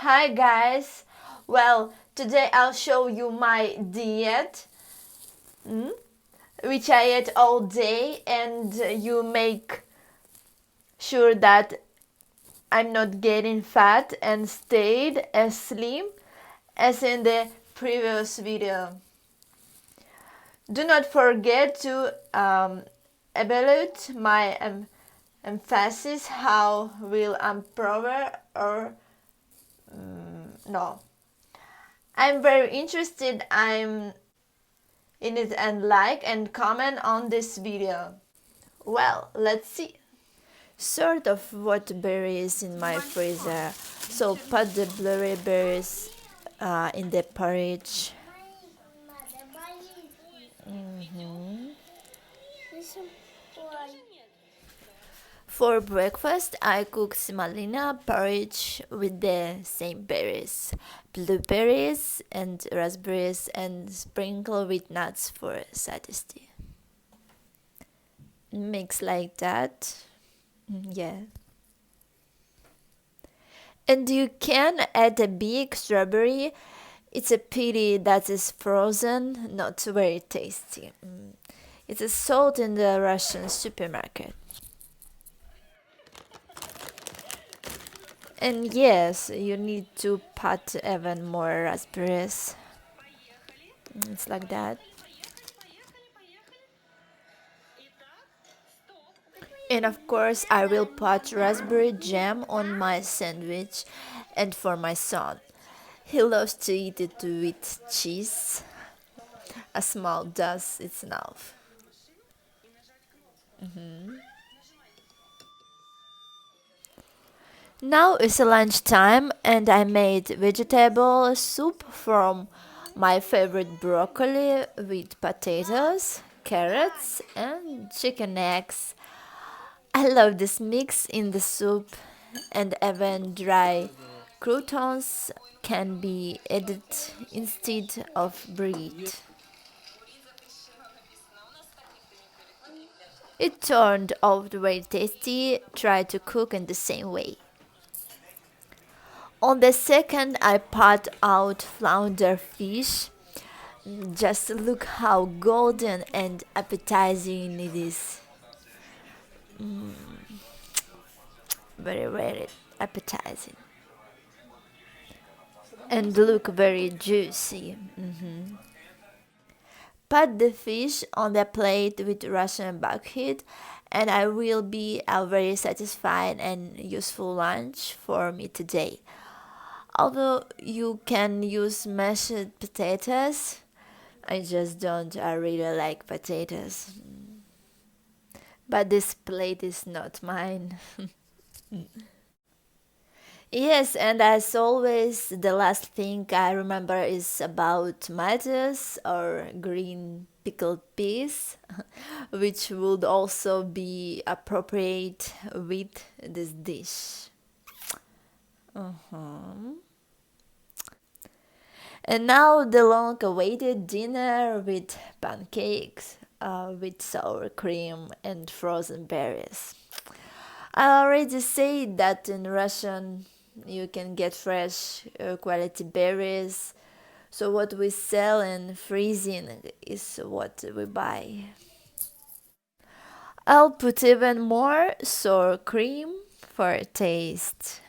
Hi guys! Well, today I'll show you my diet, which I ate all day, and you make sure that I'm not getting fat and stayed as slim as in the previous video. Do not forget to evaluate my emphasis, how will improve or no. I'm very interested. I'm in it and like and comment on this video. Well, let's see. Sort of what berries in my freezer. So put the blurry berries in the porridge. For breakfast, I cooked semolina porridge with the same berries, blueberries and raspberries, and sprinkle with nuts for satisty. Mix like that. Yeah. And you can add a big strawberry. It's a pity that is frozen, not very tasty. It's sold in the Russian supermarket. And yes, you need to put even more raspberries. It's like that. And of course, I will put raspberry jam on my sandwich and for my son. He loves to eat it with cheese. A small dose is enough. Now it's lunchtime and I made vegetable soup from my favorite broccoli with potatoes, carrots and chicken eggs. I love this mix in the soup, and even dry croutons can be added instead of bread. It turned out very tasty. Try to cook in the same way. On the second, I put out flounder fish. Just look how golden and appetizing it is. Very, very appetizing. And look very juicy. Put the fish on the plate with Russian buckwheat, and I will be a very satisfied and useful lunch for me today. Although you can use mashed potatoes, I just don't really like potatoes. But this plate is not mine. Yes, and as always, the last thing I remember is about tomatoes or green pickled peas, which would also be appropriate with this dish. And now the long awaited dinner with pancakes, with sour cream and frozen berries. I already said that in Russian you can get fresh quality berries. So what we sell in freezing is what we buy. I'll put even more sour cream for taste.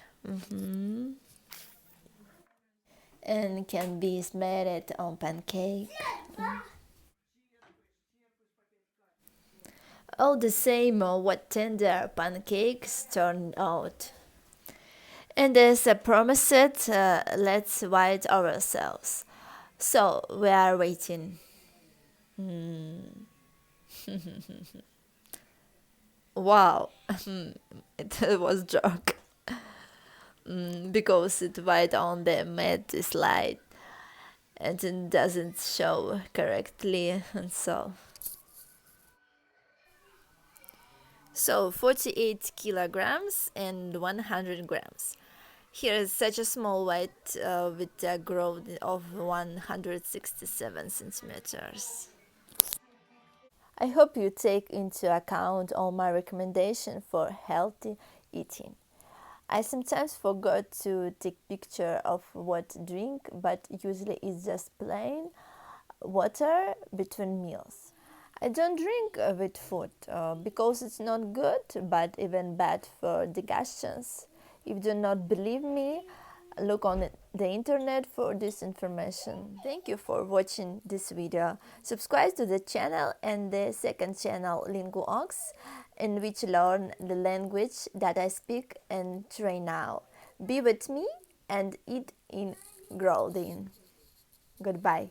And can be smeared on pancake. All the same, what tender pancakes turned out. And as I promised, let's wait ourselves. So we are waiting. Wow, it was joke. Because it white on the matte slide and it doesn't show correctly and so 48 kilograms and 100 grams. Here is such a small weight with a growth of 167 centimeters. I hope you take into account all my recommendation for healthy eating. I sometimes forgot to take picture of what drink, but usually it's just plain water between meals. I don't drink with food because it's not good, but even bad for digestions. If you do not believe me, look on the internet for this information. Thank you for watching this video. Subscribe to the channel and the second channel, LinguaOKS, in which learn the language that I speak and train now. Be with me and eat in growing. Goodbye.